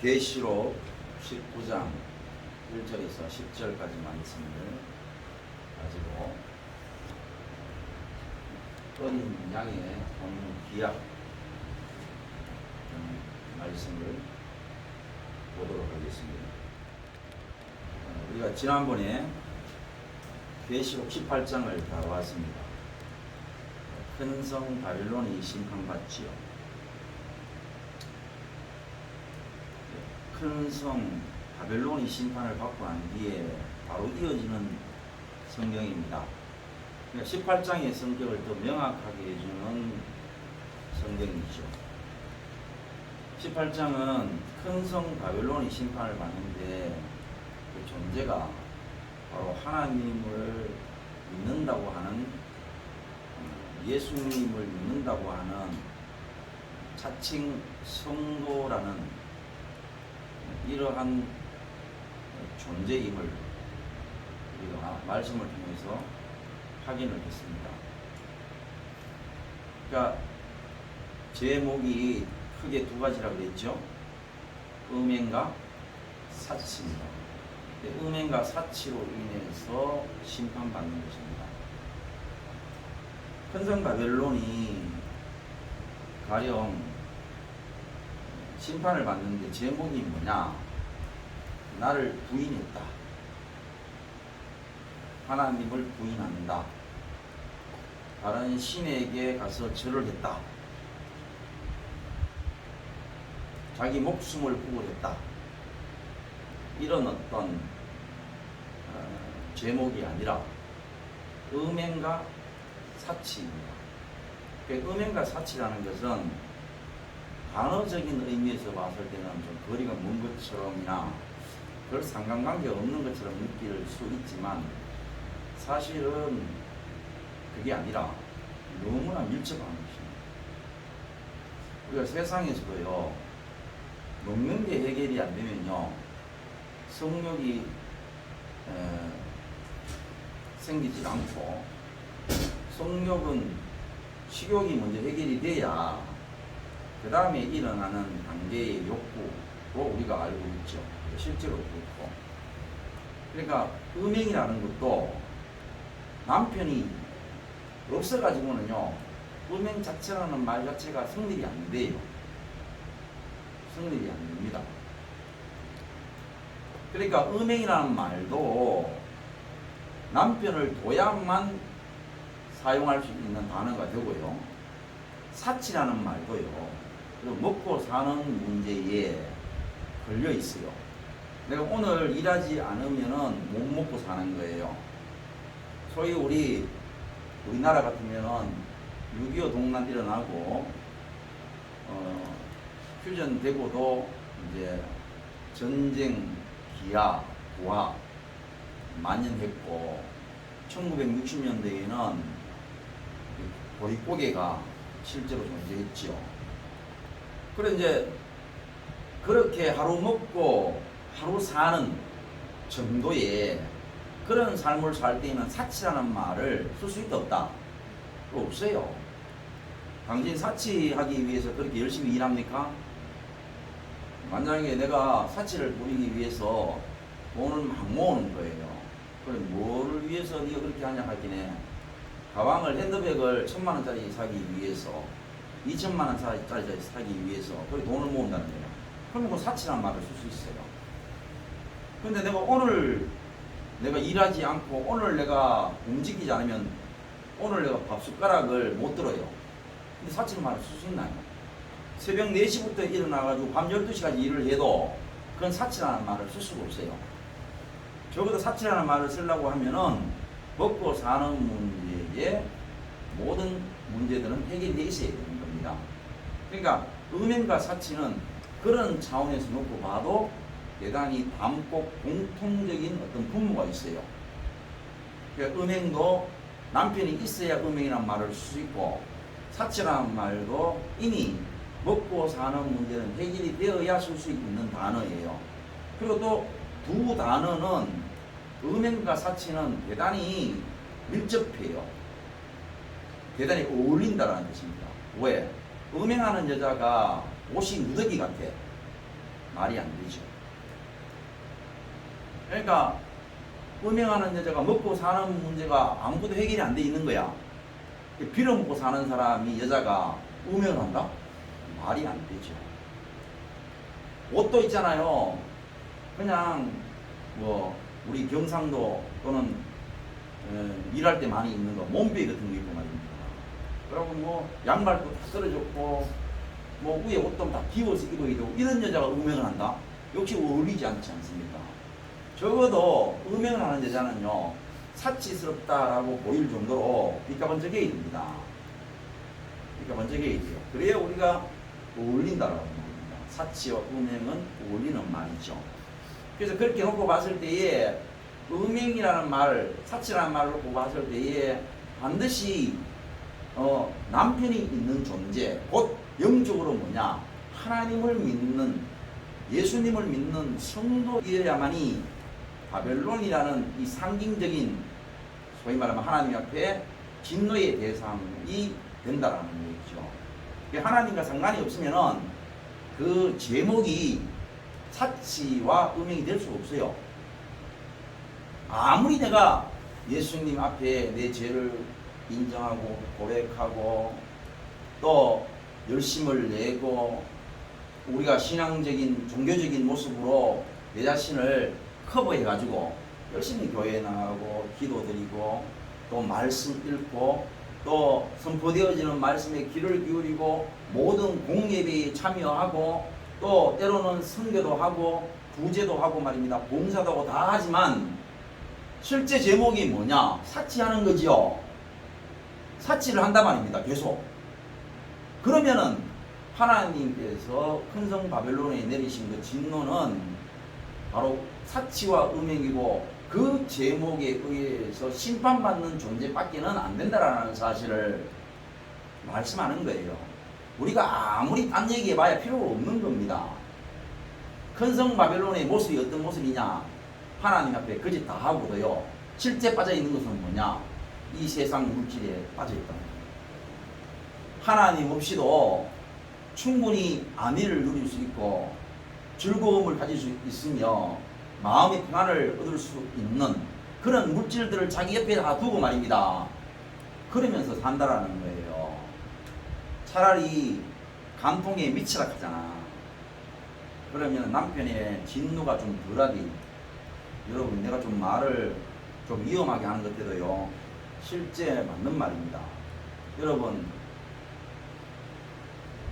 계시록 19장 1절에서 10절까지 말씀을 가지고 어린 양의 오늘 귀약 말씀을 보도록 하겠습니다. 우리가 지난번에 계시록 18장을 다루었습니다. 큰 성 바빌론이 심판받지요. 큰 성 바벨론이 심판을 받고 난 뒤에 바로 이어지는 성경입니다. 18장의 성격을 더 명확하게 해주는 성경이죠. 18장은 큰 성 바벨론이 심판을 받는데 그 존재가 바로 하나님을 믿는다고 하는, 예수님을 믿는다고 하는 자칭 성도라는 이러한 존재임을 우리가 말씀을 통해서 확인을 했습니다. 그러니까 제목이 크게 두 가지라고 그랬죠. 음행과 사치입니다. 음행과 사치로 인해서 심판받는 것입니다. 큰 성 바벨론이 가령 심판을 받는데 제목이 뭐냐? 나를 부인했다. 하나님을 부인한다. 다른 신에게 가서 절을 했다. 자기 목숨을 구걸했다. 이런 어떤 제목이 아니라 음행과 사치입니다. 음행과 사치라는 것은 단어적인 의미에서 봤을 때는 좀 거리가 먼 것처럼이나 별 상관관계 없는 것처럼 느낄 수 있지만 사실은 그게 아니라 너무나 밀접한 것입니다. 우리가 세상에서도요, 먹는 게 해결이 안 되면요, 성욕이 생기지 않고, 성욕은 식욕이 먼저 해결이 돼야 그 다음에 일어나는 단계의 욕구로 우리가 알고 있죠. 실제로 그렇고. 그러니까 음행이라는 것도 남편이 없어가지고는요, 음행 자체라는 말 자체가 성립이 안 돼요. 성립이 안 됩니다. 그러니까 음행이라는 말도 남편을 둬야만 사용할 수 있는 단어가 되고요. 사치라는 말도요, 먹고 사는 문제에 걸려 있어요. 내가 오늘 일하지 않으면은 못 먹고 사는 거예요. 소위 우리나라 같으면은 6.25 동란 일어나고 휴전되고도 이제 전쟁 기아 고아 만연했고 1960년대에는 보릿고개가 실제로 존재했죠. 그래 이제 그렇게 하루 먹고 하루 사는 정도의 그런 삶을 살 때에는 사치라는 말을 쓸 수 있다 없다? 없어요. 당신 사치하기 위해서 그렇게 열심히 일합니까? 만약에 내가 사치를 부리기 위해서 돈을 막 모으는 거예요. 그래 뭐를 위해서 네가 그렇게 하냐 하기네. 가방을, 핸드백을 1,000만원짜리 사기 위해서, 2,000만원짜리 사기 위해서 그래 돈을 모은다는 거예요. 그러면 그 사치라는 말을 쓸 수 있어요. 근데 내가 오늘 내가 일하지 않고 오늘 내가 움직이지 않으면 오늘 내가 밥숟가락을 못 들어요. 근데 사치라는 말을 쓸 수 있나요? 새벽 4시부터 일어나가지고 밤 12시까지 일을 해도 그건 사치라는 말을 쓸 수가 없어요. 적어도 사치라는 말을 쓰려고 하면은 먹고 사는 문제에 모든 문제들은 해결되어 있어야 되는 겁니다. 그러니까 음행과 사치는 그런 차원에서 놓고 봐도 대단히 닮고 공통적인 어떤 분모가 있어요. 그러니까 음행도 남편이 있어야 음행이라는 말을 쓸 수 있고, 사치라는 말도 이미 먹고 사는 문제는 해결이 되어야 쓸 수 있는 단어예요. 그리고 또 두 단어는 음행과 사치는 대단히 밀접해요. 대단히 어울린다는 뜻입니다. 왜? 음행하는 여자가 옷이 누더기 같아. 말이 안 되죠. 그러니까 음행하는 여자가 먹고 사는 문제가 아무것도 해결이 안 돼 있는 거야. 빌어먹고 사는 사람이 여자가 음행을 한다? 말이 안 되죠. 옷도 있잖아요. 그냥 뭐 우리 경상도 또는 일할 때 많이 입는 거 몸빼 같은 거 입고 말입니다. 그리고 뭐 양말도 다 떨어졌고 뭐 위에 옷도 다 비워서 입어야 되고 이런 여자가 음행을 한다? 역시 어울리지 않지 않습니까? 적어도 음행을 하는 여자는요 사치스럽다라고 보일 정도로 삐까번쩍해야 됩니다. 삐까번쩍해야 돼요. 그래야 우리가 어울린다라고 합니다. 사치와 음행은 어울리는 말이죠. 그래서 그렇게 놓고 봤을 때에 음행이라는 말, 사치라는 말을 놓고 봤을 때에 반드시 남편이 있는 존재, 곧 영적으로 뭐냐, 하나님을 믿는, 예수님을 믿는 성도이어야만이 바벨론이라는 이 상징적인 소위 말하면 하나님 앞에 진노의 대상이 된다라는 얘기죠. 하나님과 상관이 없으면은 그 제목이 사치와 음행이 될 수 없어요. 아무리 내가 예수님 앞에 내 죄를 인정하고 고백하고 또 열심을 내고 우리가 신앙적인 종교적인 모습으로 내 자신을 커버해 가지고 열심히 교회에 나가고 기도드리고 또 말씀 읽고 또 선포되어지는 말씀에 귀를 기울이고 모든 공예배에 참여하고 또 때로는 선교도 하고 구제도 하고 말입니다. 봉사도 하고 다 하지만 실제 제목이 뭐냐? 사치하는 거지요. 사치를 한단 말입니다. 계속. 그러면은 하나님께서 큰 성 바벨론에 내리신 그 진노는 바로 사치와 음행이고 그 제목에 의해서 심판받는 존재밖에는 안 된다라는 사실을 말씀하는 거예요. 우리가 아무리 딴 얘기해봐야 필요가 없는 겁니다. 큰 성 바벨론의 모습이 어떤 모습이냐? 하나님 앞에 거짓 다 하고도요. 실제 빠져있는 것은 뭐냐? 이 세상 물질에 빠져있다는 거예요. 하나님 없이도 충분히 안위를 누릴 수 있고 즐거움을 가질 수 있으며 마음의 평안을 얻을 수 있는 그런 물질들을 자기 옆에 다 두고 말입니다. 그러면서 산다라는 거예요. 차라리 간통에 미치라 하잖아. 그러면 남편의 진노가 좀 덜하디. 여러분, 내가 좀 말을 좀 위험하게 하는 것 같아도요 실제 맞는 말입니다. 여러분,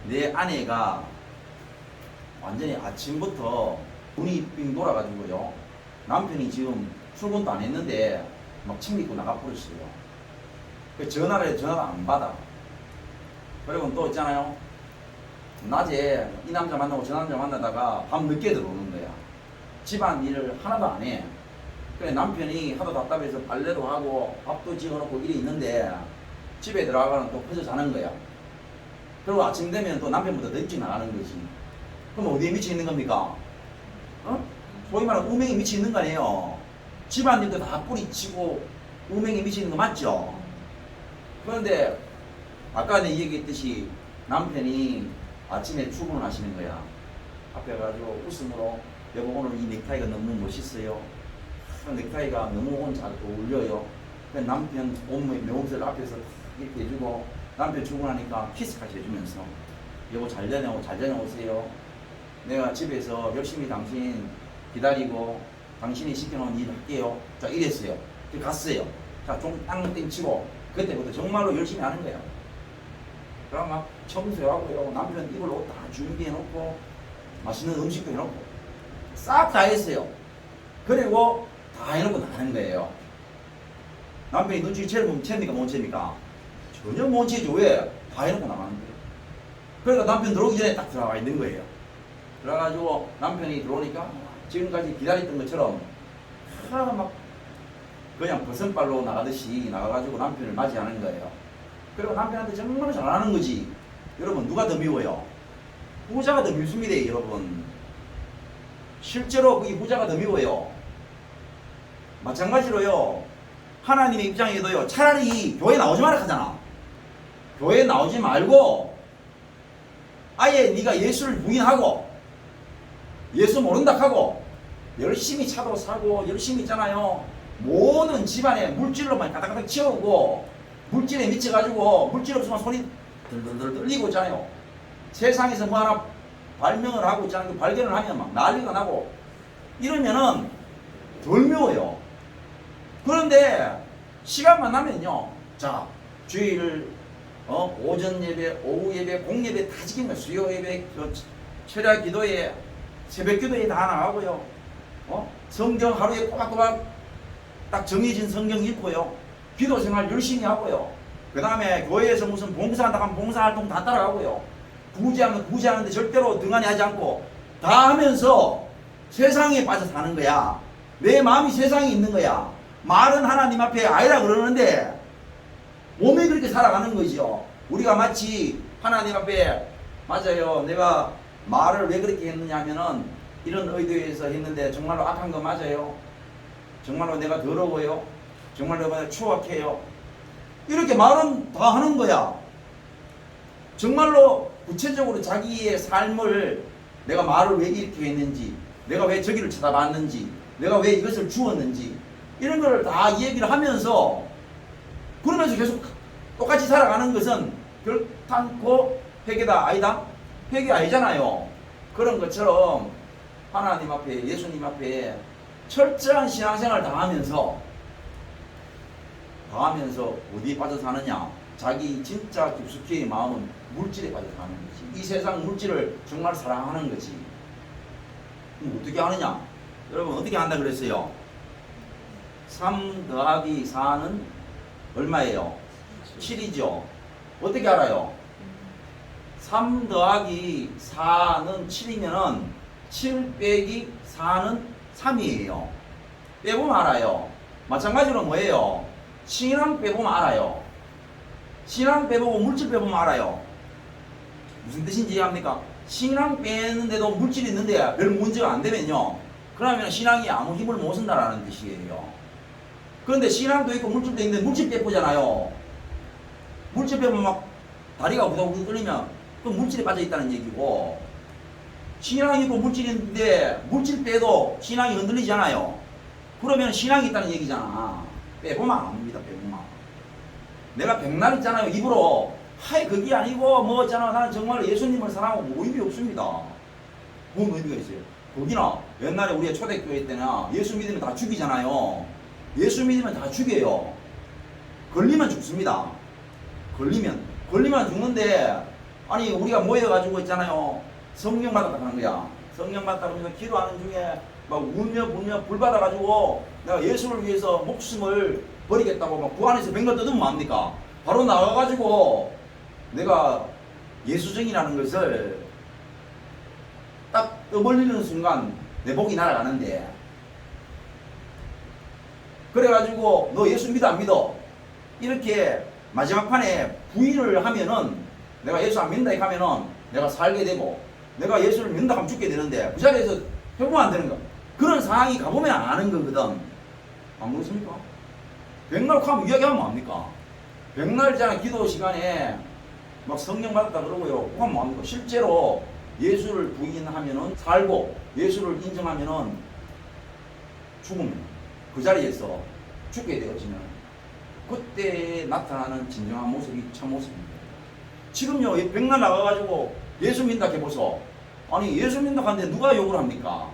내 아내가 완전히 아침부터 눈이 빙 돌아가지고요 남편이 지금 출근도 안 했는데 막 침 입고 나가버렸어요. 전화를 해도 전화가 안 받아. 그리고 또 있잖아요, 낮에 이 남자 만나고 저 남자 만나다가 밤 늦게 들어오는 거야. 집안 일을 하나도 안 해. 그래 남편이 하도 답답해서 빨래도 하고 밥도 지어놓고 일이 있는데 집에 들어가면 또 퍼져 자는 거야. 그리고 아침 되면 또 남편보다 더 일찍 나가는 거지. 그럼 어디에 미쳐 있는 겁니까? 소위 말하는 우명이 미쳐 있는 거 아니에요. 집안일도 다 뿌리치고 우명이 미쳐 있는 거 맞죠? 그런데 아까 내 얘기했듯이 남편이 아침에 출근을 하시는 거야. 앞에 가지고 웃음으로 여보 오늘 이 넥타이가 너무 멋있어요. 넥타이가 너무 오늘 잘 어울려요. 남편 온몸에 명음새를 앞에서 이렇게 해주고 남편 출근하니까 키스까지 해주면서 여보 잘 다녀오세요. 내가 집에서 열심히 당신 기다리고 당신이 시켜놓은 일 할게요. 자 이랬어요. 갔어요. 자 좀 땅 땡치고 그때부터 정말로 열심히 하는 거야. 그럼 막 청소하고요. 남편 입을 옷 다 준비해놓고 맛있는 음식도 해놓고 싹 다 했어요. 그리고 다 해놓고 나가는 거예요. 남편이 눈치 챕니까 못 챕니까? 전혀 못 채죠. 왜? 다 해놓고 나가는 거예요. 그러니까 남편 들어오기 전에 딱 들어가 있는 거예요. 그래가지고 남편이 들어오니까 지금까지 기다렸던 것처럼 막 그냥 버선발로 나가듯이 나가가지고 남편을 맞이하는 거예요. 그리고 남편한테 정말 잘하는 거지. 여러분 누가 더 미워요? 후자가 더 밉습니다. 여러분 실제로 이 후자가 더 미워요. 마찬가지로요 하나님의 입장에도요 차라리 교회 나오지 마라 하잖아. 교회 나오지 말고 아예 네가 예수를 부인하고 예수 모른다 하고 열심히 차도 사고 열심히 있잖아요. 모든 집안에 물질로만 가닥가닥 채우고 물질에 미쳐가지고 물질 없으면 손이 들들들 떨리고 있잖아요. 세상에서 뭐 하나 발명을 하고 있잖아요. 발견을 하면 막 난리가 나고 이러면은 덜 매워요. 그런데 시간만 나면요. 자, 주일 오전 예배, 오후 예배, 공예배 다 지키면 수요 예배, 철야 기도에 새벽 기도에 다 나가고요. 성경 하루에 꼬박꼬박 딱 정해진 성경 읽고요. 기도 생활 열심히 하고요. 그 다음에 교회에서 무슨 봉사한다 하면 봉사활동 다 따라가고요. 구제하면 구제하는데 절대로 등한히 하지 않고 다 하면서 세상에 빠져 사는 거야. 내 마음이 세상에 있는 거야. 말은 하나님 앞에 아니라 그러는데 몸이 그렇게 살아가는 거죠. 우리가 마치 하나님 앞에 맞아요. 내가 말을 왜 그렇게 했느냐 하면은 이런 의도에서 했는데 정말로 악한 거 맞아요. 정말로 내가 더러워요. 정말로 내가 추악해요. 이렇게 말은 다 하는 거야. 정말로 구체적으로 자기의 삶을 내가 말을 왜 이렇게 했는지, 내가 왜 저기를 쳐다봤는지, 내가 왜 이것을 주었는지 이런 걸 다 얘기를 하면서 그러면서 계속 똑같이 살아가는 것은 결탄코 회개다 아니다? 회개 아니잖아요. 그런 것처럼 하나님 앞에 예수님 앞에 철저한 신앙생활 다 하면서 어디에 빠져 사느냐? 자기 진짜 깊숙이의 마음은 물질에 빠져 사는 거지. 이 세상 물질을 정말 사랑하는 거지. 그럼 어떻게 하느냐? 여러분 어떻게 한다 그랬어요? 3 더하기 4는 얼마예요? 7이죠. 어떻게 알아요? 3 더하기 4는 7이면은 7 빼기 4는 3이에요. 빼보면 알아요. 마찬가지로 뭐예요? 신앙 빼보면 알아요. 신앙 빼보고 물질 빼보면 알아요. 무슨 뜻인지 이해합니까? 신앙 빼는데도 물질이 있는데 별 문제가 안 되면요. 그러면 신앙이 아무 힘을 못 쓴다라는 뜻이에요. 그런데 신앙도 있고 물질도 있는데 물질 빼보잖아요. 물질 빼면 막 다리가 우다우다 떨리면 그 물질에 빠져 있다는 얘기고, 신앙이 있고 물질이 있는데 물질 빼도 신앙이 흔들리잖아요. 그러면 신앙이 있다는 얘기잖아. 빼보면 압니다. 빼보면. 내가 백날 있잖아요. 입으로 하이 그게 아니고 뭐 있잖아. 나는 정말 예수님을 사랑하고 뭐 의미 없습니다. 뭔 의미가 있어요? 거기나 옛날에 우리가 초대교회 때나 예수 믿으면 다 죽이잖아요. 예수 믿으면 다 죽여요. 걸리면 죽습니다. 걸리면 죽는데, 아니 우리가 모여가지고 있잖아요. 성령 받았다 하는 거야. 성령 받았다 그러면서 기도하는 중에 막 울며 불 받아가지고 내가 예수를 위해서 목숨을 버리겠다고 막 그 안에서 뱅글 뜯으면 뭐합니까? 바로 나와가지고 내가 예수정이라는 것을 딱 떠벌리는 순간 내 복이 날아가는데, 그래가지고 너 예수 믿어 안 믿어? 이렇게 마지막 판에 부인을 하면은, 내가 예수 안 믿는다 이렇게 하면은 내가 살게 되고, 내가 예수를 믿는다 하면 죽게 되는데 그 자리에서 회복은 안 되는 거. 그런 상황이 가보면 아는 거거든. 안 그렇습니까? 백날 하면 이야기하면 뭐합니까? 백날잖아. 기도 시간에 막 성령 받았다 그러고요. 그건 뭐합니까? 실제로 예수를 부인하면은 살고 예수를 인정하면은 죽으면 그 자리에서 죽게 되어지면 그때 나타나는 진정한 모습이 참 모습입니다. 지금요 백날 나가가지고 예수 믿는다 해보소. 아니 예수 믿는다 하는데 누가 욕을 합니까?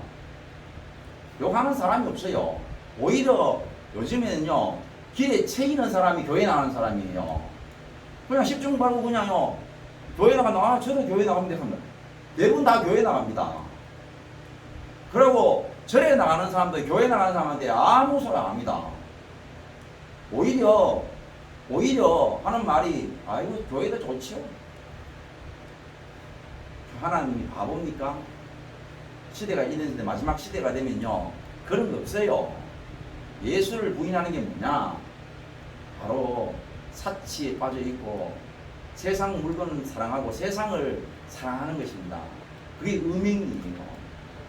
욕하는 사람이 없어요. 오히려 요즘에는요 길에 채이는 사람이 교회 나가는 사람이에요. 그냥 10중 바르고 그냥요 교회 나간다. 저도 교회 나가면 됩니다. 대부분 다 교회 나갑니다. 그리고 절에 나가는 사람들, 교회 나가는 사람한테 아무 소리 안 합니다. 오히려 하는 말이, 아이고 교회도 좋지요. 하나님이 바보입니까? 시대가 이랬는데 마지막 시대가 되면요 그런 거 없어요. 예수를 부인하는 게 뭐냐? 바로 사치에 빠져 있고 세상 물건을 사랑하고 세상을 사랑하는 것입니다. 그게 음행이에요.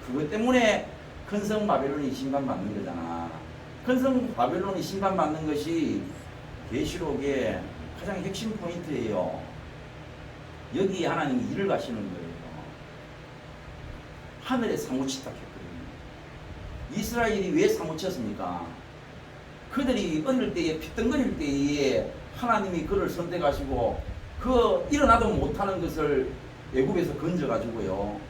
그것 때문에 큰성 바벨론이 심판받는 거잖아. 큰성 바벨론이 심판받는 것이 계시록의 가장 핵심 포인트예요. 여기에 하나님이 일을 가시는 거예요. 하늘에 사무치다 했거든요. 이스라엘이 왜 사무쳤습니까? 그들이 어릴 때에 피덩거릴 때에 하나님이 그를 선택하시고 그 일어나도 못하는 것을 애굽에서 건져가지고요,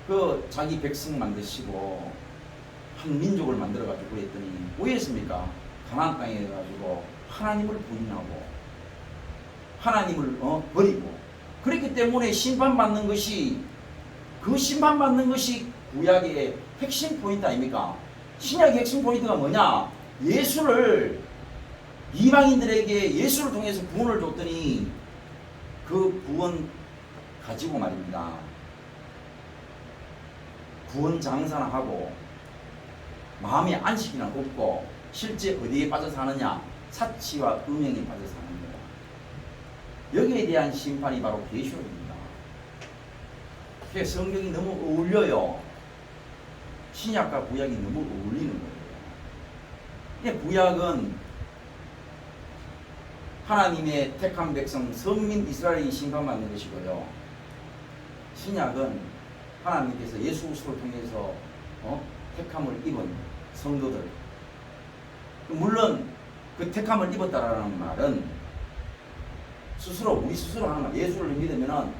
그 자기 백성 만드시고 한 민족을 만들어가지고 했더니 왜 했습니까? 가나안 땅에 가지고 하나님을 부인하고 하나님을 버리고, 그렇기 때문에 심판받는 것이, 그 심판받는 것이 구약의 핵심 포인트 아닙니까? 신약의 핵심 포인트가 뭐냐? 예수를, 이방인들에게 예수를 통해서 구원을 줬더니 그 구원 가지고 말입니다, 구원 장사나 하고 마음의 안식이나 없고 실제 어디에 빠져 사느냐? 사치와 음행에 빠져 사는 거예요. 여기에 대한 심판이 바로 계시록입니다. 성경이 너무 어울려요. 신약과 구약이 너무 어울리는 거예요. 구약은 하나님의 택한 백성 선민 이스라엘이 심판받는 것이고요, 신약은 하나님께서 예수 그리스도를 통해서 택함을 입은 성도들, 물론 그 택함을 입었다라는 말은 우리 스스로 하는 말, 예수를 믿으면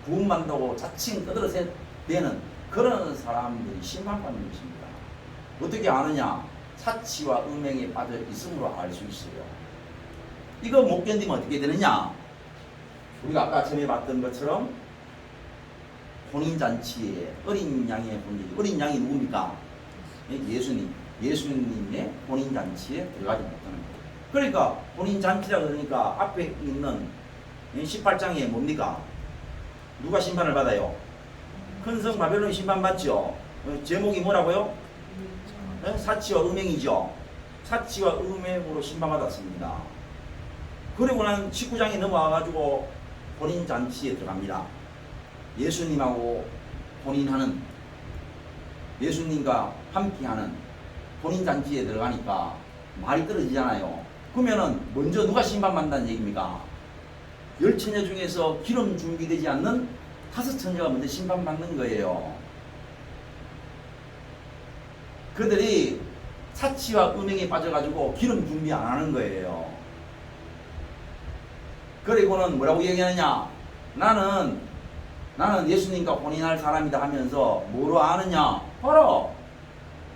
구원받는다고 자칭 떠들어대는 그런 사람들이 심판받는 것입니다. 어떻게 아느냐? 사치와 음행에 빠져 있음으로 알 수 있어요. 이거 못 견디면 어떻게 되느냐? 우리가 아까 전에 봤던 것처럼 혼인잔치에 어린 양의 본질, 어린 양이 누굽니까? 예수님의 혼인잔치에 들어가지 못하는 거예요. 그러니까 혼인잔치라 그러니까 앞에 있는 18장에 뭡니까? 누가 심판을 받아요? 큰 성 바벨론이 심판받죠. 제목이 뭐라고요? 사치와 음행이죠. 사치와 음행으로 심판받았습니다. 그리고 난 19장에 넘어와가지고 혼인잔치에 들어갑니다. 예수님하고 혼인하는, 예수님과 함께하는 혼인잔치에 들어가니까 말이 떨어지잖아요. 그러면은 먼저 누가 심판받는다는 얘기입니까? 10처녀 중에서 기름 준비되지 않는 5처녀가 먼저 심판받는 거예요. 그들이 사치와 음행에 빠져가지고 기름 준비 안 하는 거예요. 그리고는 뭐라고 얘기하느냐? 나는 예수님과 혼인할 사람이다 하면서 뭐로 아느냐? 바로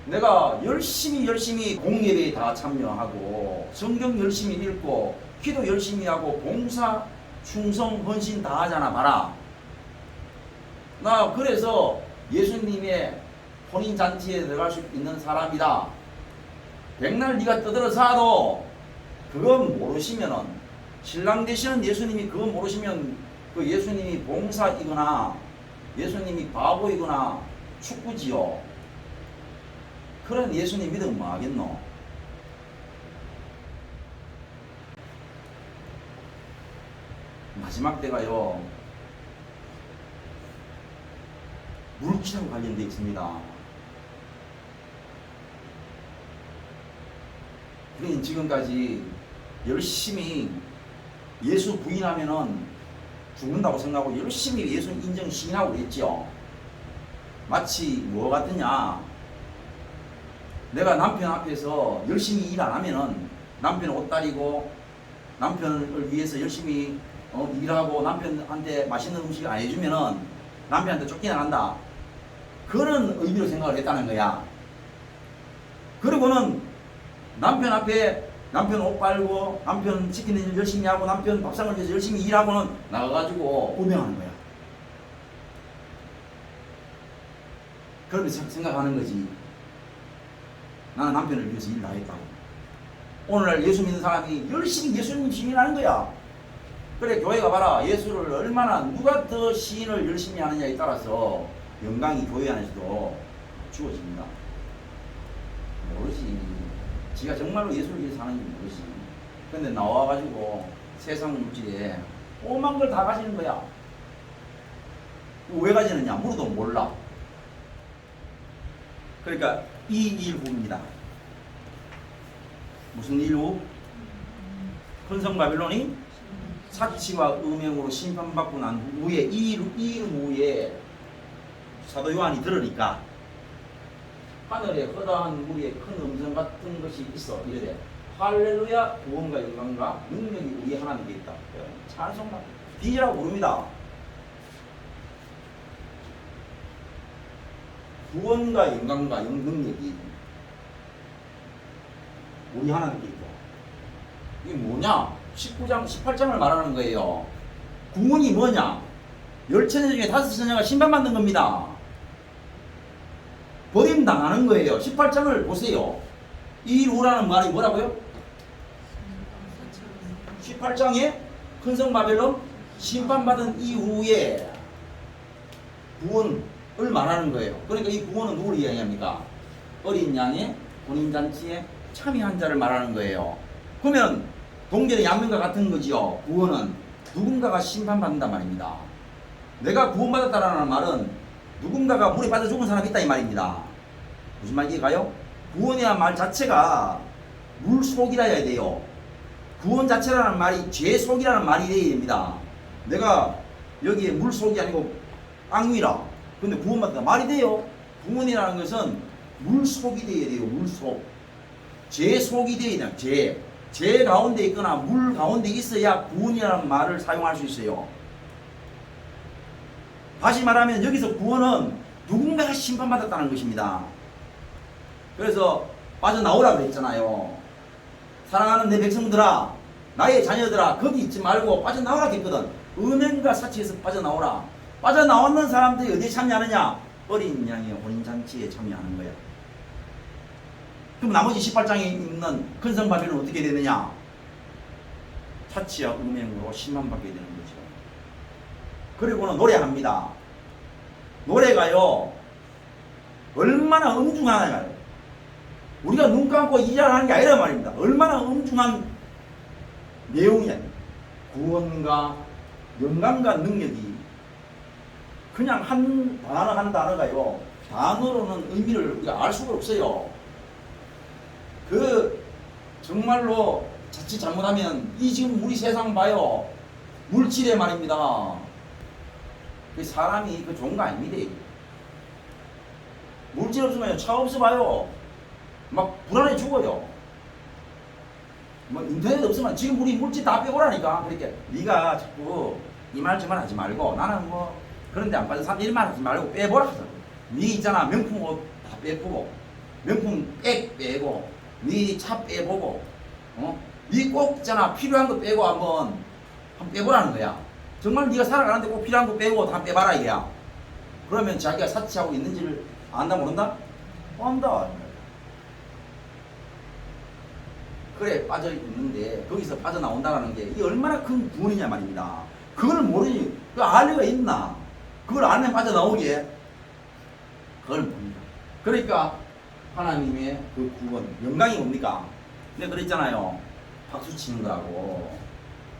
내가 열심히 공예배에 다 참여하고 성경 열심히 읽고 기도 열심히 하고 봉사, 충성, 헌신 다 하잖아. 봐라. 나 그래서 예수님의 혼인잔치에 들어갈 수 있는 사람이다. 백날 네가 떠들어서도 그건 모르시면은, 신랑 되시는 예수님이 그거 모르시면 그 예수님이 봉사이거나 예수님이 바보이거나 축구지요. 그런 예수님 믿으면 뭐 하겠노? 마지막 때가요, 물기랑 관련되어 있습니다. 우리는 지금까지 열심히 예수 부인하면은 죽는다고 생각하고 열심히 예수 인정 시인하고 그랬죠. 마치 뭐 같으냐? 내가 남편 앞에서 열심히 일 안 하면은 남편 옷 다리고 남편을 위해서 열심히 일하고 남편한테 맛있는 음식 안 해주면은 남편한테 쫓겨나간다. 그런 의미로 생각을 했다는 거야. 그리고는 남편 앞에 남편 옷 빨고 남편 지키는 일 열심히 하고 남편 밥상을 위해서 열심히 일하고는 나가가지고 고명하는 거야. 그러면서 생각하는 거지. 나는 남편을 위해서 일을 하겠다고. 오늘날 예수 믿는 사람이 열심히 예수님 시인하는 거야. 그래, 교회가 봐라. 예수를 얼마나 누가 더 시인을 열심히 하느냐에 따라서 영광이 교회 안에서도 주어집니다. 모르지. 지가 정말로 예수를 위해서 사는지 모르지. 근데 나와가지고 세상 물질에 오만 걸 다 가지는 거야. 왜 가지느냐? 물어도 몰라. 그러니까 이 일후입니다. 무슨 일후? 큰성 바빌론이 사치와 음행으로 심판받고 난 후에 이 일 후에 사도 요한이 들으니까 하늘에 허다한 무리의 큰 음성 같은 것이 있어 이르되 할렐루야 구원과 영광과 능력이 우리 하나님께 있다. 찬송가 D라고 부릅니다. 구원과 영광과 능력이 우리 하나님께 있다. 이게 뭐냐? 19장 18장을 말하는 거예요. 구원이 뭐냐? 10처녀 중에 5처녀가 심판받는 겁니다. 버림당하는 거예요. 18장을 보세요. 이 루라는 말이 뭐라고요? 18장에 큰성 바벨론 심판받은 이후에 구원을 말하는 거예요. 그러니까 이 구원은 누구를 이야기합니까? 어린 양의 혼인잔치에 참여한 자를 말하는 거예요. 그러면 동전의 양면과 같은 거지요. 구원은 누군가가 심판받는단 말입니다. 내가 구원받았다라는 말은 누군가가 물에 빠져 죽은 사람이 있다 이 말입니다. 무슨 말인지 가요? 구원이라는 말 자체가 물속이라 해야 돼요. 구원 자체라는 말이 죄속이라는 말이 돼야 됩니다. 내가 여기에 물속이 아니고 악귀라. 근데 구원받았다 말이 돼요. 구원이라는 것은 물속이 돼야 돼요. 물속. 죄속이 돼야 돼요. 죄 가운데 있거나 물 가운데 있어야 구원이라는 말을 사용할 수 있어요. 다시 말하면 여기서 구원은 누군가가 심판받았다는 것입니다. 그래서 빠져나오라 그랬잖아요. 사랑하는 내 백성들아, 나의 자녀들아, 거기 있지 말고 빠져나오라 했거든. 음행과 사치에서 빠져나오라. 빠져나오는 사람들이 어디에 참여하느냐? 어린 양의 혼인잔치에 참여하는 거야. 그럼 나머지 18장에 있는 큰성 바벨은 어떻게 되느냐? 사치와 음행으로 심판받게 되는 거죠. 그리고는 노래합니다. 노래가요, 얼마나 엄중하냐. 우리가 눈 감고 이해하는 게 아니란 말입니다. 얼마나 엄중한 내용이냐. 구원과 영광과 능력이 그냥 한 단어가요, 단어로는 의미를 우리가 알 수가 없어요. 정말로 자칫 잘못하면 이 지금 우리 세상 봐요. 물질에 말입니다. 사람이 좋은 거 아닙니다. 물질 없으면 차 없어 봐요. 막 불안해 죽어요. 뭐 인터넷 없으면 지금 우리 물질 다 빼고라니까. 그렇게 네가 자꾸 이 말 저 말 하지 말고 나는 뭐 그런데 안 빠져 산 일만 하지 말고 빼보라 하잖아. 네 있잖아 명품 옷 다 빼보고 명품 백 빼고 네 차 빼보고 네 꼭 있잖아 필요한 거 빼고 한번 빼보라는 거야. 정말 네가 살아가는데 꼭 필요한 거 빼고 다 빼봐라 이거야. 그러면 자기가 사치하고 있는지를 안다 모른다? 안다. 그래 빠져 있는데 거기서 빠져나온다는 게 이게 얼마나 큰 구원이냐 말입니다. 그걸 모르니 그 알 리가 있나? 그걸 안에 빠져나오게 그걸 봅니다. 그러니까 하나님의 그 구원 영광이 뭡니까? 내가 그랬잖아요. 박수 치는 거라고.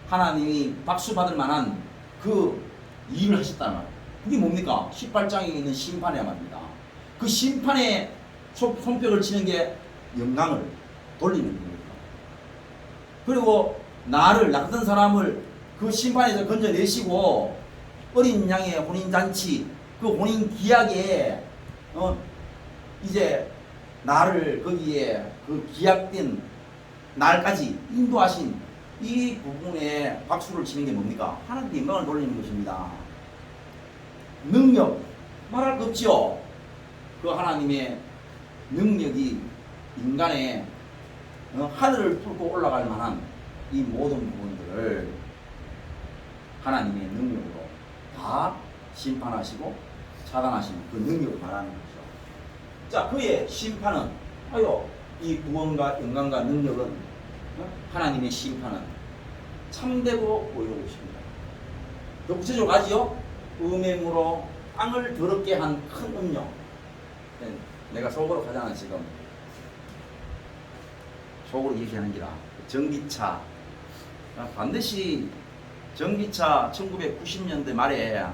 하나님이 박수 받을 만한 그 일을 하셨다는 말. 그게 뭡니까? 18장에 있는 심판이란 말입니다. 그 심판에 손뼉을 치는 게 영광을 돌리는 겁니다. 그리고 나 같은 사람을 그 심판에서 건져내시고 어린 양의 혼인잔치 그 혼인 기약에 이제 나를 거기에 그 기약된 날까지 인도하신 이 부분에 박수를 치는 게 뭡니까? 하나님께 영광을 돌리는 것입니다. 능력 말할 거 없지요. 그 하나님의 능력이 인간의 하늘을 뚫고 올라갈 만한 이 모든 부분들을 하나님의 능력으로 다 심판하시고 차단하시는 그 능력을 말하는 거죠. 자, 그의 심판은 이 구원과 영광과 능력은 하나님의 심판은 참되고 의로우십니다. 더 구체적으로 가지요. 음행으로 땅을 더럽게 한 큰 음료. 내가 속으로 가잖아 지금. 속으로 얘기하는 기라. 전기차. 반드시 전기차 1990년대 말에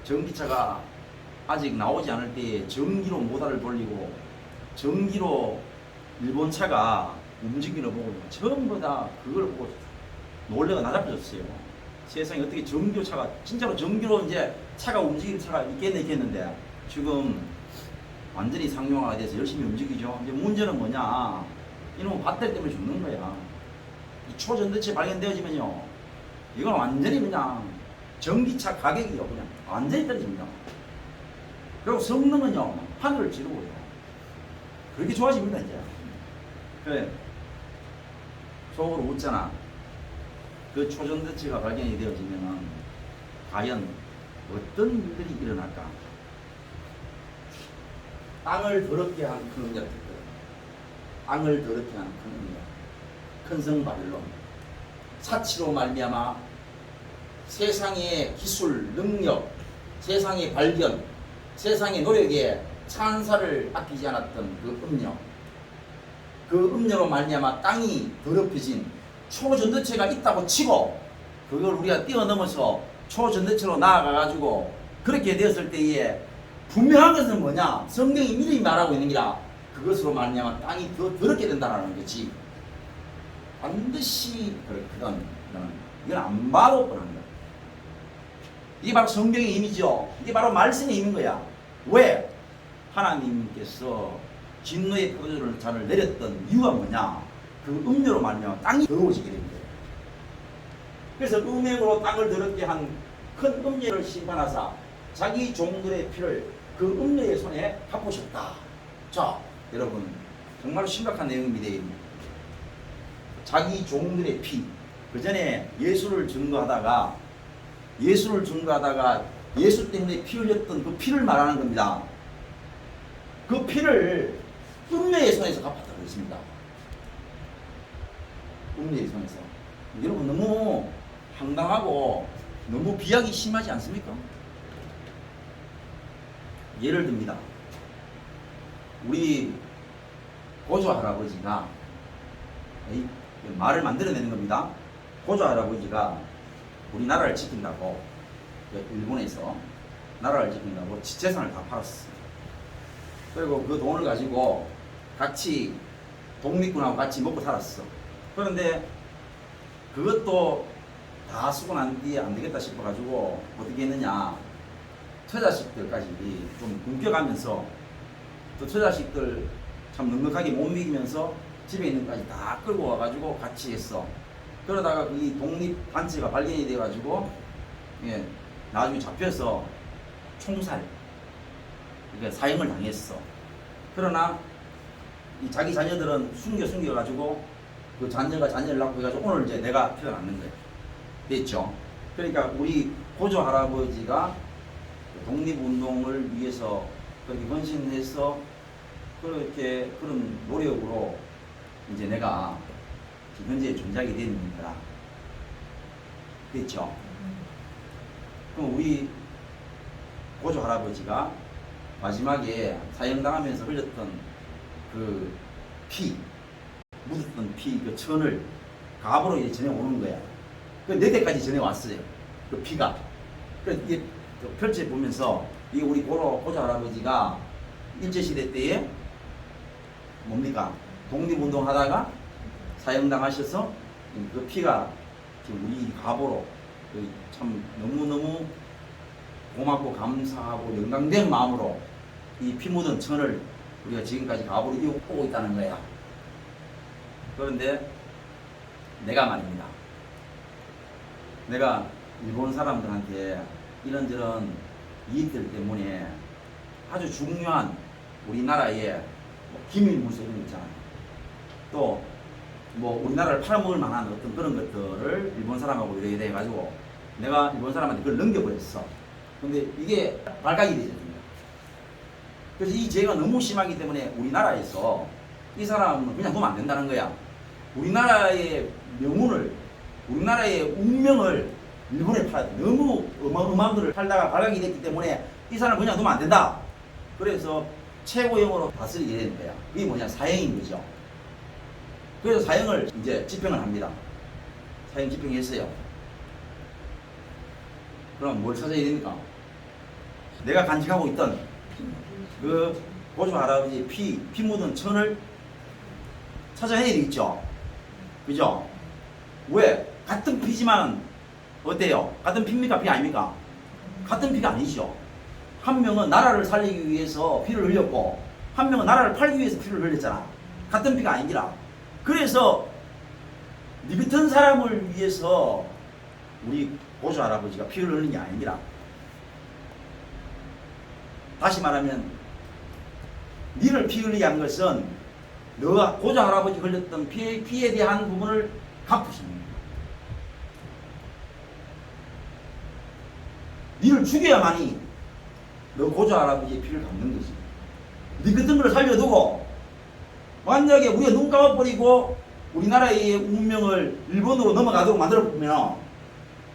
전기차가 아직 나오지 않을 때 전기로 모터를 돌리고 전기로 일본 차가 움직이는 거 보고 전부 다 그걸 보고 놀래가 나잡혀졌어요. 세상에 어떻게 전기차가 진짜로 전기로 이제 차가 움직이는 차가 있겠네 했는데 지금 완전히 상용화가 돼서 열심히 움직이죠. 이제 문제는 뭐냐? 이놈은 밧데리 때문에 죽는 거야. 이 초전도체 발견되어지면요, 이건 완전히 그냥 전기차 가격이요, 그냥 완전히 떨어집니다. 그리고 성능은요, 하늘을 찌르고요. 그렇게 좋아집니다, 이제. 그래, 속으로 웃잖아. 그 초전도체가 발견이 되어지면은 과연 어떤 일들이 일어날까? 땅을 더럽게 한 큰 음력, 땅을 더럽게 하는 큰 음력, 큰성 바빌론, 사치로 말미암아 세상의 기술, 능력, 세상의 발견, 세상의 노력에 찬사를 아끼지 않았던 그 음력, 그 음력으로 말미암아 땅이 더럽혀진 초전도체가 있다고 치고 그걸 우리가 뛰어넘어서 초전도체로 나아가가지고 그렇게 되었을 때에 분명한 것은 뭐냐? 성경이 미리 말하고 있는 게라 그것으로 말미암아 땅이 더 더럽게 된다는 거지. 반드시 그런 이건 안 봐도 뻔한 거야. 이게 바로 성경의 힘이죠. 이게 바로 말씀의 힘인 거야. 왜? 하나님께서 진노의 포도주를 내렸던 이유가 뭐냐? 그 음료로 말미암아 땅이 더러워지게 된 거예요. 그래서 음행으로 땅을 더럽게 한 큰 음녀를 심판하사 자기 종들의 피를 그 음녀의 손에 갚으셨다. 자, 여러분 정말 심각한 내용입니다. 자기 종들의 피. 그 전에 예수를 증거하다가 예수 때문에 피 흘렸던 그 피를 말하는 겁니다. 그 피를 음녀의 손에서 갚았다고 했습니다. 음녀의 손에서. 여러분 너무 황당하고 너무 비약이 심하지 않습니까? 예를 듭니다. 우리 고조 할아버지가 말을 만들어내는 겁니다. 고조 할아버지가 우리나라를 지킨다고 일본에서 나라를 지킨다고 재산을 다 팔았어. 그리고 그 돈을 가지고 같이 독립군하고 같이 먹고 살았어. 그런데 그것도 다 쓰고 난 뒤에 안 되겠다 싶어가지고 어떻게 했느냐, 처자식들까지 좀 굶겨가면서 또 처자식들 참 넉넉하게 못 먹이면서 집에 있는 것까지 다 끌고 와가지고 같이 했어. 그러다가 이 독립단체가 발견이 돼가지고 나중에 잡혀서 총살, 그러니까 사형을 당했어. 그러나 이 자기 자녀들은 숨겨가지고 그 자녀가 자녀를 낳고 해가지고 오늘 이제 내가 태어났는 거예요. 됐죠? 그러니까 우리 고조 할아버지가 독립운동을 위해서 그렇게 헌신해서 그렇게 그런 노력으로 이제 내가 지금 현재 존재하게 된 거라. 됐죠? 그럼 우리 고조 할아버지가 마지막에 사형당하면서 흘렸던 그 피, 묻었던 피, 그 천을 갑으로 이제 전해오는 거야. 그 4대까지 전해왔어요. 그 피가. 그래서 이게 펼쳐보면서 이게 우리 고조 할아버지가 일제시대 때에 뭡니까? 독립운동 하다가 사형당하셔서 그 피가 지금 우리 갑으로 참 너무너무 고맙고 감사하고 영광된 마음으로 이 피 묻은 천을 우리가 지금까지 갑으로 이어오고 있다는 거야. 그런데 내가 말입니다. 내가 일본 사람들한테 이런저런 이익들 때문에 아주 중요한 우리나라의 기밀 문서 이런 거 있잖아요. 또 뭐 우리나라를 팔아먹을 만한 어떤 그런 것들을 일본 사람하고 이렇게 돼가지고 내가 일본 사람한테 그걸 넘겨버렸어. 근데 이게 발각이 되잖아요. 그래서 이 죄가 너무 심하기 때문에 우리나라에서 이 사람은 그냥 두면 안 된다는 거야. 우리나라의 명운을, 우리나라의 운명을 일본에 팔아. 너무 어마어마한 거를 팔다가 발각이 됐기 때문에 이 사람은 그냥 두면 안 된다. 그래서 최고형으로 다스리게 되는 거야. 그게 뭐냐? 사형인 거죠. 그래서 사형을 이제 집행을 합니다. 사형 집행했어요. 그럼 뭘 찾아야 됩니까? 내가 간직하고 있던 그 고조 할아버지의 피 묻은 천을 찾아야 되겠죠. 그죠? 왜? 같은 피지만 어때요? 같은 피입니까? 피 아닙니까? 같은 피가 아니죠. 한 명은 나라를 살리기 위해서 피를 흘렸고 한 명은 나라를 팔기 위해서 피를 흘렸잖아. 같은 피가 아니라. 그래서 니 같은 사람을 위해서 우리 보조 할아버지가 피를 흘린 게 아니라. 다시 말하면 니를 피 흘리게 한 것은 너가 고조 할아버지 흘렸던 피에 대한 부분을 갚으시는 거야. 니를 죽여야만이 너 고조 할아버지의 피를 갚는 거지. 니 같은 걸 살려두고 만약에 우리가 눈 감아버리고 우리나라의 운명을 일본으로 넘어가도록 만들어보면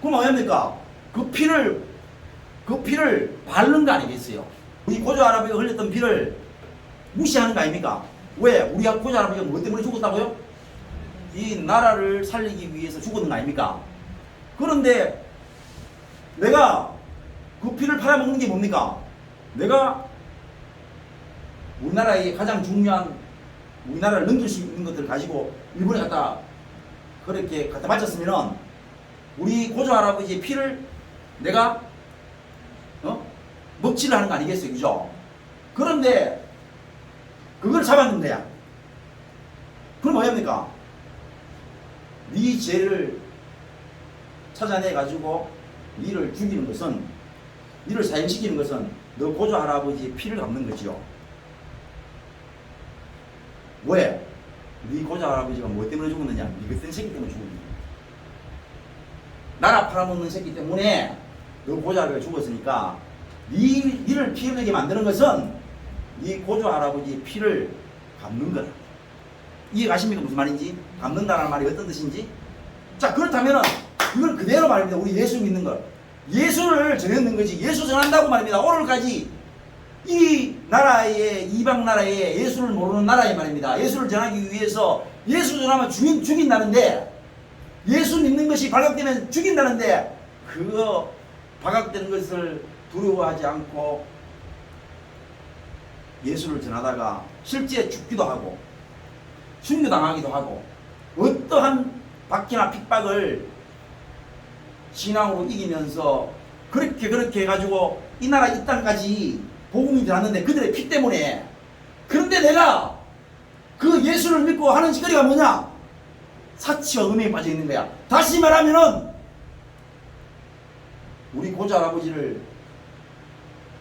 그럼 어떻습니까? 그 피를 바르는 거 아니겠어요? 우리 고조 할아버지가 흘렸던 피를 무시하는 거 아닙니까? 왜? 우리가 고조 할아버지가 뭐 때문에 죽었다고요? 이 나라를 살리기 위해서 죽었는 거 아닙니까? 그런데 내가 그 피를 팔아먹는 게 뭡니까? 내가 우리나라의 가장 중요한 우리나라를 넘길 수 있는 것들을 가지고 일본에 그렇게 갖다 바쳤으면은 우리 고조 할아버지의 피를 내가 먹칠을 하는 거 아니겠어요? 그죠? 그런데 그걸 잡았는데 그럼 뭐합니까? 네 죄를 찾아내 가지고 니를 죽이는 것은 니를 사형시키는 것은 너 고조 할아버지의 피를 갚는 거지요. 왜? 네 고조 할아버지가 뭐 때문에 죽었느냐? 네 같은 새끼 때문에 죽었느냐? 나라 팔아먹는 새끼 때문에 너 고조 할아버지가 죽었으니까 니를 피 흘리게 만드는 것은 네 고조 할아버지의 피를 갚는 거라. 이해 가십니까? 무슨 말인지? 갚는다는 말이 어떤 뜻인지? 자, 그렇다면은 이걸 그대로 말입니다. 우리 예수 믿는 걸. 예수를 전했는 거지. 예수 전한다고 말입니다. 오늘까지 이 나라에, 이방 나라에 예수를 모르는 나라에 말입니다. 예수를 전하기 위해서 예수 전하면 죽인다는데, 예수 믿는 것이 발각되면 죽인다는데, 그거 발각되는 것을 두려워하지 않고 예수를 전하다가 실제 죽기도 하고 순교당하기도 하고 어떠한 박해나 핍박을 신앙으로 이기면서 그렇게 해가지고 이 나라 이 땅까지 복음이 들어왔는데 그들의 피 때문에. 그런데 내가 그 예수를 믿고 하는 짓거리가 뭐냐? 사치와 음행에 빠져 있는 거야. 다시 말하면은 우리 고조 할아버지를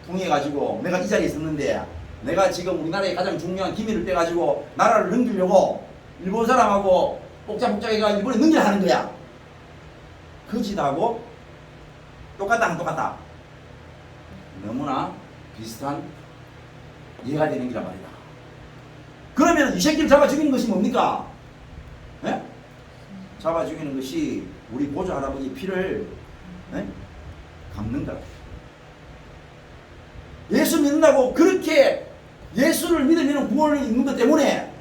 통해 가지고 내가 이 자리에 있었는데 내가 지금 우리나라의 가장 중요한 기밀을 빼가지고 나라를 넘기려고 일본 사람하고 복잡복잡해가 일본에 넘겨야 하는 거야. 그 짓하고 똑같다 안 똑같다? 너무나 비슷한 이해가 되는 기란 말이다. 그러면 이 새끼를 잡아 죽이는 것이 뭡니까? 예? 잡아 죽이는 것이 우리 고조 할아버지 피를 갚는 거라. 예수 믿는다고 그렇게 예수를 믿으면 구원을 있는 것 때문에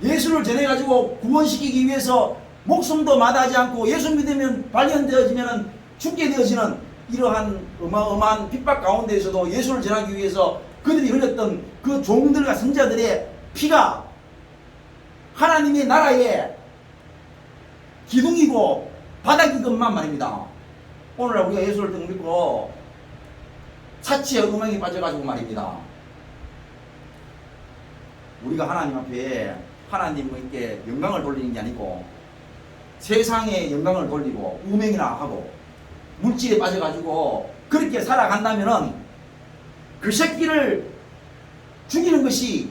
예수를 전해가지고 구원시키기 위해서 목숨도 마다하지 않고 예수 믿으면 발견되어지면 죽게 되어지는 이러한 어마어마한 핍박 가운데에서도 예수를 전하기 위해서 그들이 흘렸던 그 종들과 선자들의 피가 하나님의 나라의 기둥이고 바닥이건만 말입니다. 오늘 우리가 예수를 믿고 사치의 음행에 빠져가지고 말입니다. 우리가 하나님 앞에 하나님께 영광을 돌리는 게 아니고 세상에 영광을 돌리고 음행이나 하고 물질에 빠져가지고 그렇게 살아간다면은 그 새끼를 죽이는 것이,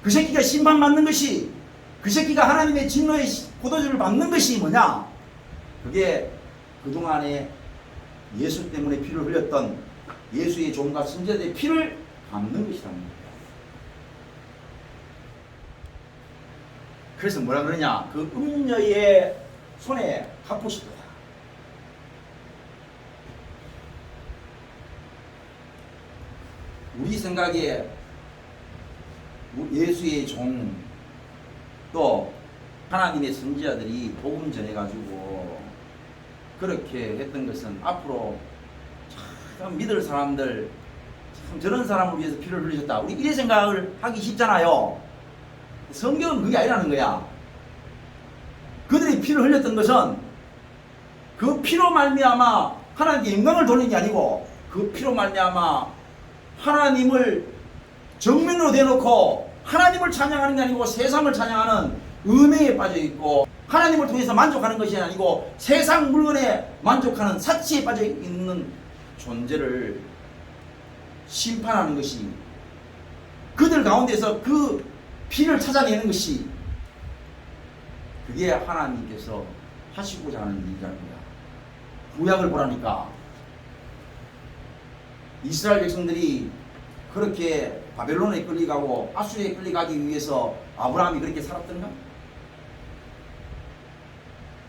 그 새끼가 심판받는 것이, 그 새끼가 하나님의 진노의 포도주를 받는 것이 뭐냐? 그게 그동안에 예수 때문에 피를 흘렸던 예수의 종과 선자들의 피를 갚는 것이라는 겁니다. 그래서 뭐라 그러냐? 그 음녀의 손에 갚으시도다. 우리 생각에 예수의 종 또 하나님의 선지자들이 복음 전해가지고 그렇게 했던 것은 앞으로 참 믿을 사람들, 참 저런 사람을 위해서 피를 흘리셨다. 우리 이래 생각을 하기 쉽잖아요. 성경은 그게 아니라는 거야. 그들이 피를 흘렸던 것은 그 피로 말미암아 하나님께 영광을 돌리는 게 아니고 그 피로 말미암아 하나님을 정면으로 대놓고 하나님을 찬양하는 게 아니고 세상을 찬양하는 음행에 빠져 있고, 하나님을 통해서 만족하는 것이 아니고 세상 물건에 만족하는 사치에 빠져 있는 존재를 심판하는 것이, 그들 가운데서 그 피를 찾아내는 것이, 그게 하나님께서 하시고자 하는 일이랍니다. 구약을 보라니까 이스라엘 백성들이 그렇게 바벨론에 끌려가고 아수르에 끌려가기 위해서 아브라함이 그렇게 살았던가?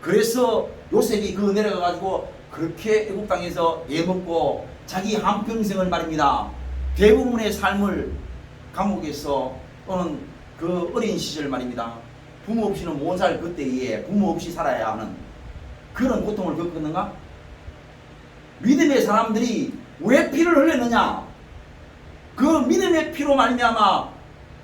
그래서 요셉이 그 내려가 가지고 그렇게 애국 땅에서 애먹고 자기 한평생을 말입니다, 대부분의 삶을 감옥에서 또는 그 어린 시절 말입니다, 부모 없이는 못 살 그때에 부모 없이 살아야 하는 그런 고통을 겪었는가? 믿음의 사람들이 왜 피를 흘렸느냐? 그 믿음의 피로 말미암아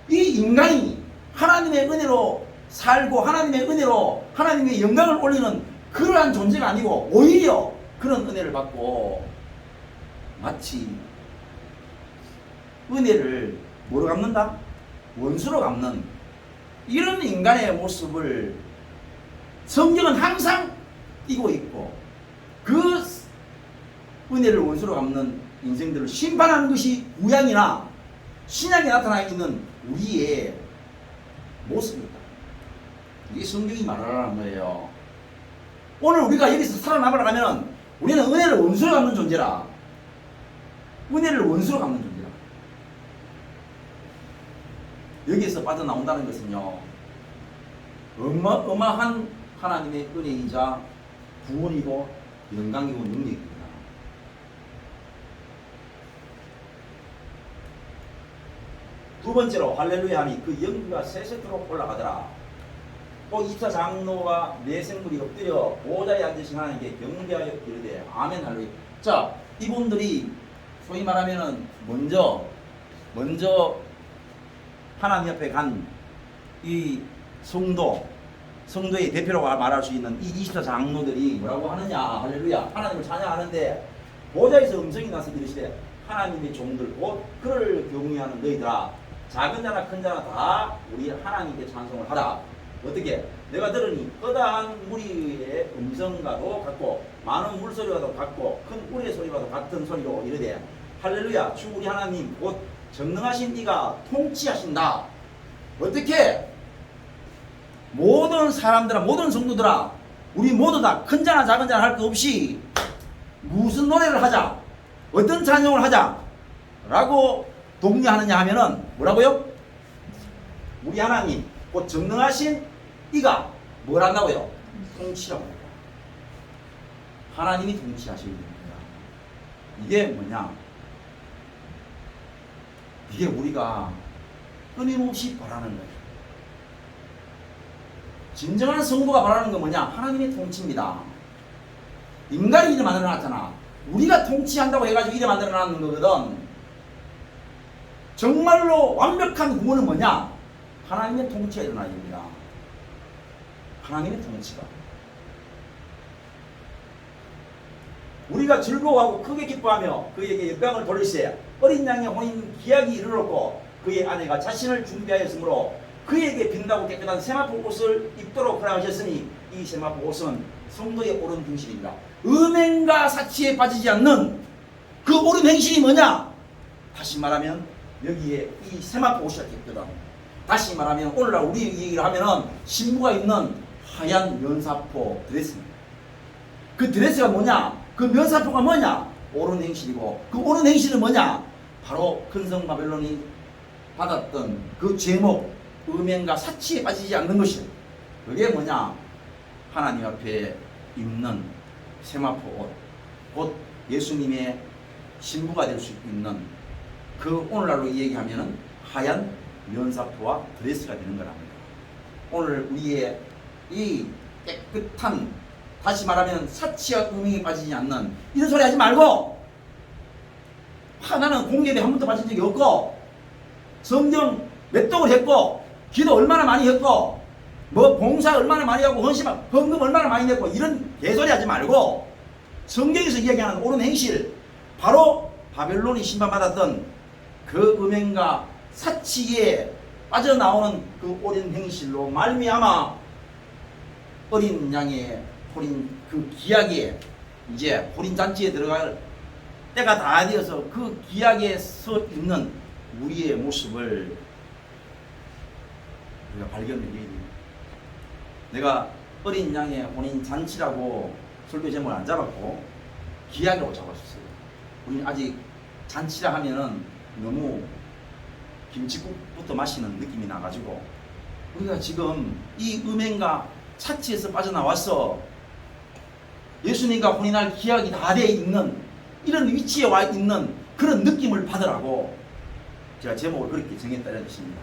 이 인간이 하나님의 은혜로 살고 하나님의 은혜로 하나님의 영광을 올리는 그러한 존재가 아니고 오히려 그런 은혜를 받고 마치 은혜를 뭐로 갚는다? 원수로 갚는 이런 인간의 모습을 성경은 항상 띄고 있고, 그 은혜를 원수로 갚는 인생들을 심판하는 것이 구약이나 신약에 나타나 있는 우리의 모습이다. 이게 성경이 말하라는 거예요. 오늘 우리가 여기서 살아남으려면 우리는 은혜를 원수로 갚는 존재라. 은혜를 원수로 갚는 존재라. 여기에서 빠져나온다는 것은요, 어마어마한 하나님의 은혜이자 구원이고 영광이고 능력입니다. 두 번째로 할렐루야 하니 그 연기가 세세토록 올라가더라. 또 24장로가 네 생물이 엎드려 보좌에 앉으신 하나님께 경배하여 이르되 아멘 할렐루야. 자, 이분들이 소위 말하면은 먼저 하나님 옆에 간 이 성도의 대표라고 말할 수 있는 이 24장로들이 뭐라고 하느냐, 할렐루야, 하나님을 찬양하는데 보좌에서 음성이 나서 이르시되 하나님의 종들 곧 그를 경외하는 너희들아, 작은 자나 큰 자나 다 우리 하나님께 찬송을 하라. 어떻게? 내가 들으니 허다한 무리의 음성과도 같고 많은 물소리와도 같고 큰 우리의 소리와도 같은 소리로 이르되 할렐루야, 주 우리 하나님 곧 전능하신 이가 통치하신다. 어떻게? 모든 사람들아, 모든 성도들아, 우리 모두 다 큰 자나 작은 자나 할 것 없이 무슨 노래를 하자, 어떤 찬송을 하자 라고 독려하느냐 하면은 뭐라고요? 우리 하나님 곧 전능하신 이가 뭘 한다고요? 통치라고 합니다. 하나님이 통치하시는 겁니다. 이게 뭐냐? 이게 우리가 끊임없이 바라는 거예요. 진정한 성도가 바라는 건 뭐냐? 하나님의 통치입니다. 인간이 이래 만들어놨잖아. 우리가 통치한다고 해가지고 이래 만들어놨는 거거든. 정말로 완벽한 구원은 뭐냐? 하나님의 통치가 일어나야 됩니다. 하나님의 통치가. 우리가 즐거워하고 크게 기뻐하며 그에게 영광을 돌리세 어린 양의 혼인 기약이 이르렀고 그의 아내가 자신을 준비하였으므로 그에게 빛나고 깨끗한 세마포 옷을 입도록 허락하셨으니 이 세마포 옷은 성도의 옳은 행실입니다. 음행과 사치에 빠지지 않는 그 옳은 행실이 뭐냐? 다시 말하면 여기에 이 세마포 옷이 있거든. 다시 말하면 오늘날 우리 얘기를 하면은 신부가 입는 하얀 면사포 드레스입니다. 그 드레스가 뭐냐? 그 면사포가 뭐냐? 옳은 행실이고, 그 옳은 행실은 뭐냐? 바로 큰성 바벨론이 받았던 그 제목, 음행과 사치에 빠지지 않는 것이에요. 그게 뭐냐? 하나님 앞에 입는 세마포 옷, 곧 예수님의 신부가 될 수 있는 그 오늘날로 얘기하면은 하얀 면사포와 드레스가 되는 거랍니다. 오늘 우리의 이 깨끗한, 다시 말하면 사치와 음행에 빠지지 않는 이런 소리 하지 말고, 나는 공예배 한 번도 빠진 적이 없고 성경 몇 독을 했고 기도 얼마나 많이 했고 뭐 봉사 얼마나 많이 하고 헌금 얼마나 많이 냈고 이런 개소리 하지 말고 성경에서 이야기하는 옳은 행실, 바로 바벨론이 심판받았던 그 음행과 사치에 빠져나오는 그 오랜 행실로 말미암아 어린 양의 혼인 그 기약에 이제 혼인잔치에 들어갈 때가 다 되어서 그 기약에 서 있는 우리의 모습을 우리가 발견해야 됩니다. 내가 어린 양의 혼인잔치라고 설교 제목을 안 잡았고 기약이라고 잡았었어요. 우리는 아직 잔치라 하면은 너무 김치국부터 마시는 느낌이 나가지고 우리가 지금 이 음행과 사치에서 빠져나와서 예수님과 혼인할 기약이 다 되어 있는 이런 위치에 와 있는 그런 느낌을 받으라고 제가 제목을 그렇게 정했다는 것입니다.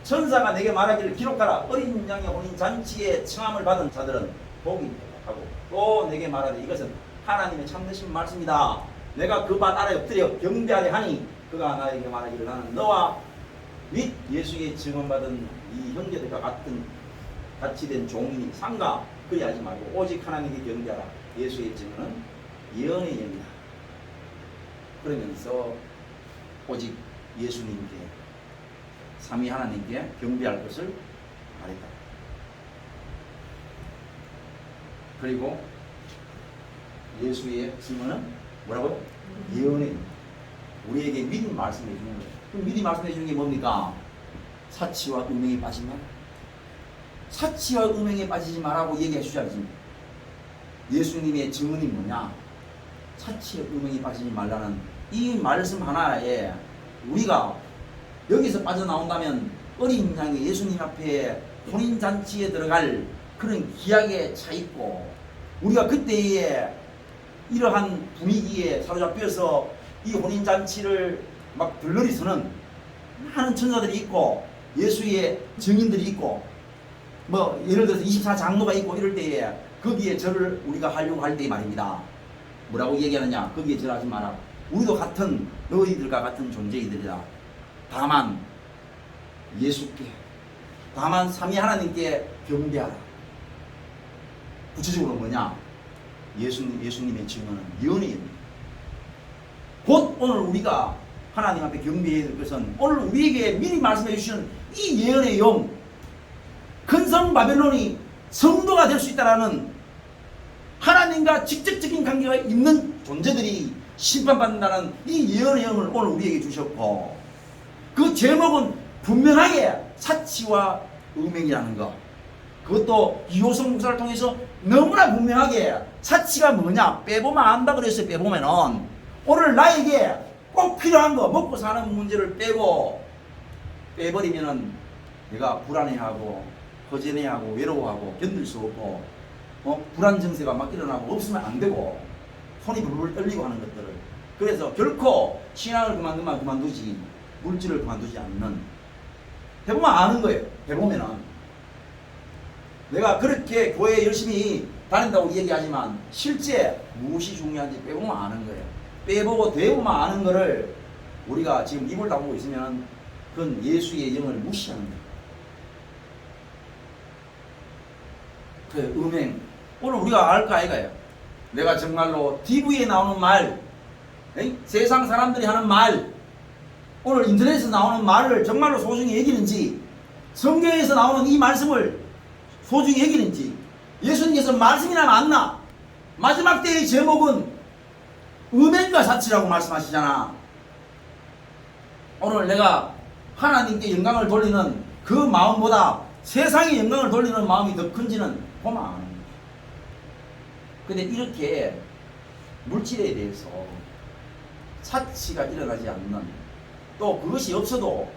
천사가 내게 말하기를 기록하라. 어린 양의 혼인 잔치에 청함을 받은 자들은 복이 있다 하고 또 내게 말하되 이것은 하나님의 참되신 말씀이다. 내가 그 밭 아래 엎드려 경배하려 하니 그가 나에게 말하기를 나는 너와 및 예수의 증언받은 이 형제들과 같이 된 종이니 상가 그리하지 말고 오직 하나님께 경배하라. 예수의 증언은 예언의 영이다. 그러면서 오직 예수님께 삼위 하나님께 경배할 것을 말했다. 그리고 예수의 증언은 뭐라고요? 예언의 우리에게 미리 말씀해 주는 거예요. 그럼 미리 말씀해 주는 게 뭡니까? 사치와 음행에 빠지지 마라. 사치와 음행에 빠지지 마라고 얘기해 주지 않습니까? 예수님의 증언이 뭐냐? 사치와 음행에 빠지지 말라는 이 말씀 하나에 우리가 여기서 빠져나온다면 어린 양의 예수님 앞에 혼인잔치에 들어갈 그런 기약에 차 있고 우리가 그때에 이러한 분위기에 사로잡혀서 이 혼인잔치를 막 들러리서는 많은 천사들이 있고 예수의 증인들이 있고 뭐 예를 들어서 24장로가 있고 이럴 때에 거기에 절을 우리가 하려고 할 때 말입니다. 뭐라고 얘기하느냐? 거기에 절하지 마라. 우리도 같은 너희들과 같은 존재이들이다. 다만 예수께 다만 삼위 하나님께 경배하라. 구체적으로 뭐냐? 예수님의 증언은 예언입니다. 곧 오늘 우리가 하나님 앞에 경배해야 될 것은 오늘 우리에게 미리 말씀해 주시는 이 예언의 영 근성 바벨론이 성도가 될 수 있다라는 하나님과 직접적인 관계가 있는 존재들이 심판받는다는 이 예언의 영을 오늘 우리에게 주셨고 그 제목은 분명하게 사치와 음행이라는 것. 그것도 이호성 목사를 통해서 너무나 분명하게 사치가 뭐냐 빼보면 안다 그랬어요. 빼보면은 오늘 나에게 꼭 필요한 거 먹고 사는 문제를 빼버리면은 내가 불안해하고 허전해하고 외로워하고 견딜 수 없고 불안 증세가 막 일어나고 없으면 안 되고 손이 불불 떨리고 하는 것들을 그래서 결코 신앙을 그만두지 물질을 그만두지 않는 해보면 아는 거예요. 해보면은 내가 그렇게 교회에 열심히 다닌다고 얘기하지만 실제 무엇이 중요한지 빼보면 아는 거예요. 빼보고 되보면 아는 거를 우리가 지금 입을 다물고 있으면 그건 예수의 영을 무시하는 거예요. 그 음행 오늘 우리가 알까 아이가요. 내가 정말로 TV에 나오는 말 세상 사람들이 하는 말 오늘 인터넷에서 나오는 말을 정말로 소중히 여기는지 성경에서 나오는 이 말씀을 소중히 여기는지 예수님께서 말씀이나 맞나 마지막 때의 제목은 음행과 사치라고 말씀하시잖아. 오늘 내가 하나님께 영광을 돌리는 그 마음보다 세상에 영광을 돌리는 마음이 더 큰지는 보면 아는 거예요. 근데 이렇게 물질에 대해서 사치가 일어나지 않는 또 그것이 없어도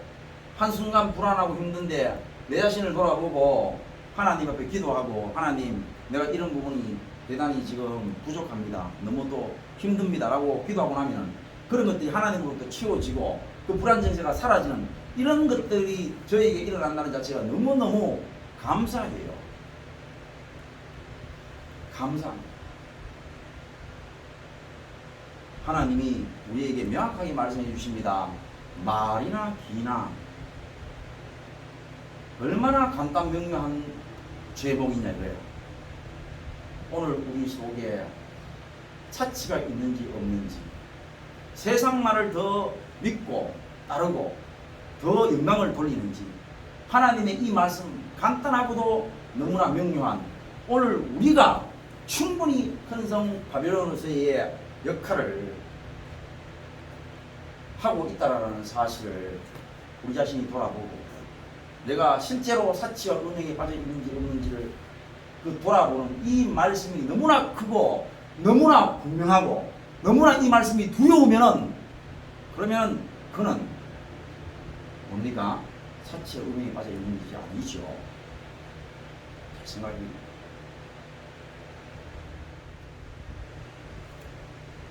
한순간 불안하고 힘든데 내 자신을 돌아보고 하나님 앞에 기도하고 하나님 내가 이런 부분이 대단히 지금 부족합니다. 너무 또 힘듭니다. 라고 기도하고 나면 그런 것들이 하나님으로부터 치워지고 그 불안 증세가 사라지는 이런 것들이 저에게 일어난다는 자체가 너무너무 감사해요. 감사합니다. 하나님이 우리에게 명확하게 말씀해 주십니다. 말이나 기나 얼마나 간단명료한 제목이냐 이거예요. 오늘 우리 속에 차치가 있는지 없는지 세상 말을 더 믿고 따르고 더 영광을 돌리는지, 하나님의 이 말씀 간단하고도 너무나 명료한, 오늘 우리가 충분히 큰성 바벨론으로서의 역할을 하고 있다라는 사실을 우리 자신이 돌아보고, 내가 실제로 사치와 은행에 빠져 있는지 없는지를 돌아보는 이 말씀이 너무나 크고 너무나 분명하고 너무나 이 말씀이 두려우면은, 그러면 그는 뭡니까? 사치와 은행에 빠져 있는 것이 아니죠. 잘 생각이.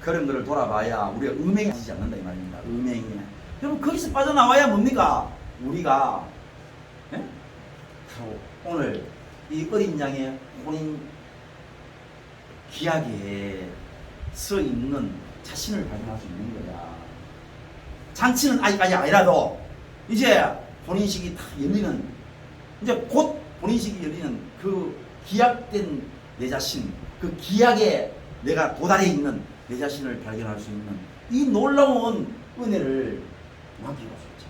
그런 것을 돌아봐야 우리가 음행이 되지 않는다 이 말입니다. 음행이. 여러분 거기서 빠져나와야 뭡니까? 우리가 오늘 이 어린 양의 혼인 기약에 서 있는 자신을 발견할 수 있는 거야. 잔치는 아직까지 아니라도 이제 혼인식이 다 열리는, 이제 곧 혼인식이 열리는 그 기약된 내 자신, 그 기약에 내가 도달해 있는 내 자신을 발견할 수 있는 이 놀라운 은혜를 만끽할 수 있죠.